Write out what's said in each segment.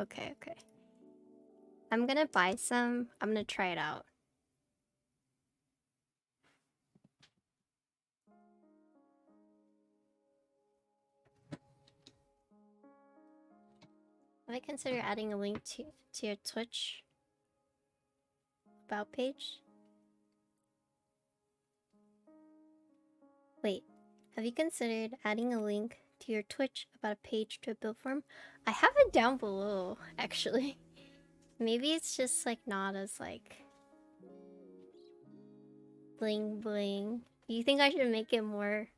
okay, okay. I'm gonna buy some. I'm gonna try it out. Have I considered adding a link to your Twitch about page? Wait, have you considered adding a link to your Twitch about a page to a build form? I have it down below, actually. Maybe it's just like not as like bling bling. Do you think I should make it more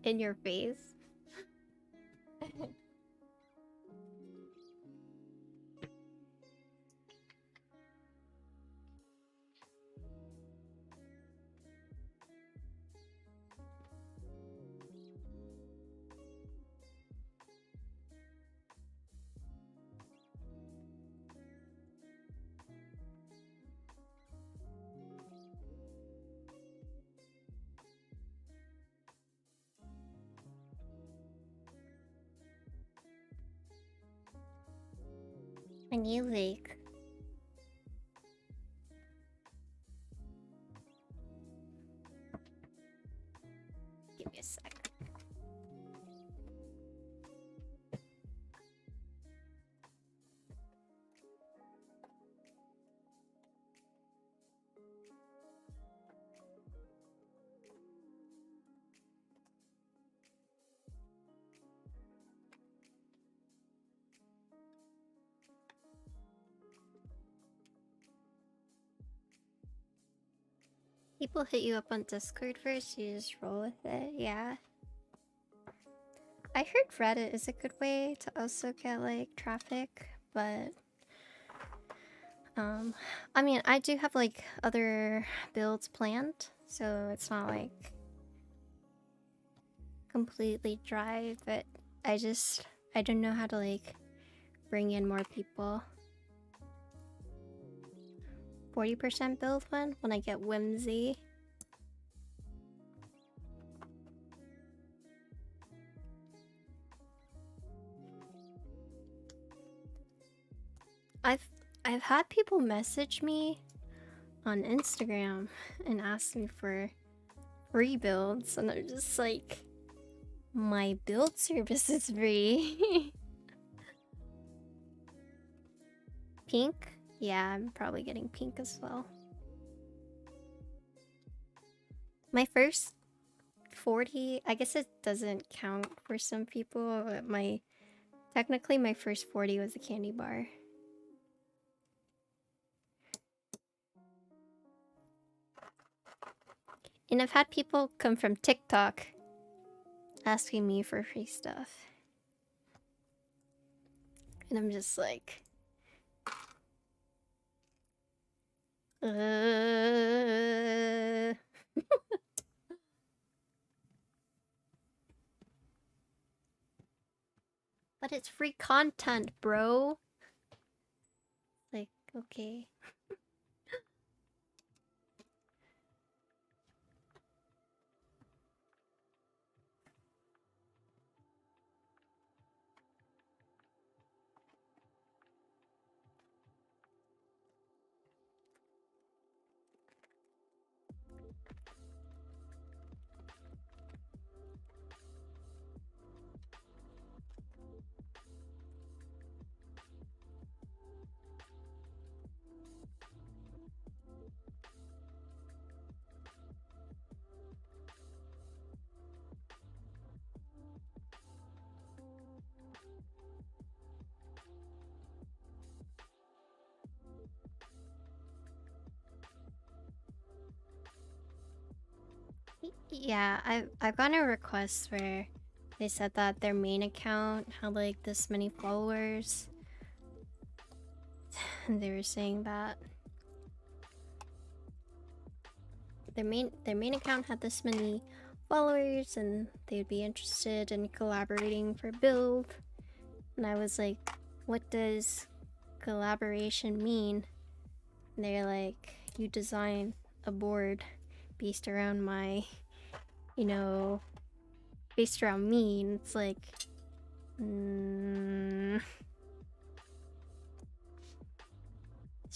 in your face? A new lake. Give me a sec. People hit you up on Discord first, you just roll with it, yeah. I heard Reddit is a good way to also get like traffic, but I mean, I do have like other builds planned, so it's not like completely dry, but I don't know how to like bring in more people. 40% build when I get whimsy. I've had people message me on Instagram and ask me for free builds, and I'm just like, my build service is free. Pink? Yeah, I'm probably getting pink as well. My first 40, I guess it doesn't count for some people, but technically my first 40 was a candy bar. And I've had people come from TikTok asking me for free stuff. And I'm just like, But it's free content, bro. Like, okay. Yeah, I've gotten a request where they said that their main account had like this many followers. And they were saying that their main account had this many followers and they'd be interested in collaborating for build. And I was like, what does collaboration mean? And they're like, you design a board based around my, you know, based around me. And it's like,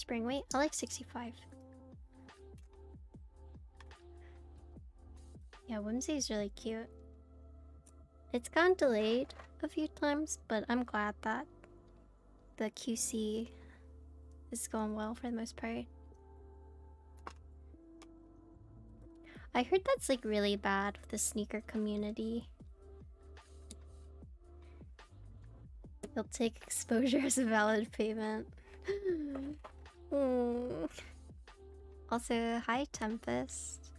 spring weight? I like 65. Yeah, Whimsy's really cute. It's gotten delayed a few times, but I'm glad that the QC is going well for the most part. I heard that's like really bad with the sneaker community. They'll take exposure as a valid payment. Also, hi Tempest.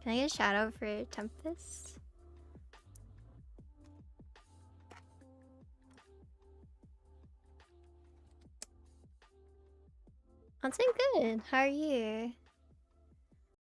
Can I get a shout out for Tempest? I'm doing good. How are you?